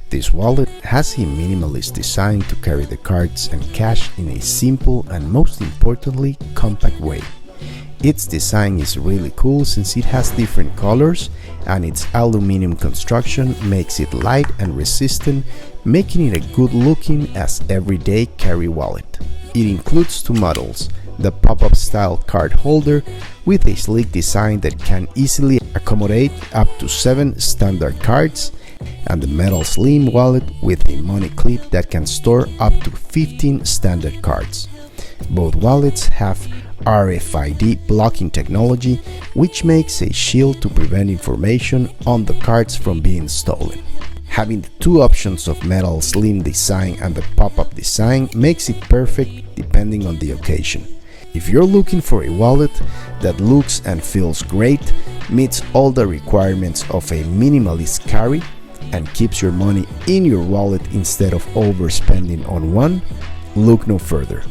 This wallet has a minimalist design to carry the cards and cash in a simple and most importantly, compact way. Its design is really cool since it has different colors and its aluminum construction makes it light and resistant, making it a good looking as everyday carry wallet. It includes two models, the pop-up style card holder with a sleek design that can easily accommodate up to 7 standard cards, and the metal slim wallet with a money clip that can store up to 15 standard cards. Both wallets have RFID Blocking Technology, which makes a shield to prevent information on the cards from being stolen. Having the two options of metal slim design and the pop-up design makes it perfect depending on the occasion. If you're looking for a wallet that looks and feels great, meets all the requirements of a minimalist carry, and keeps your money in your wallet instead of overspending on one, look no further.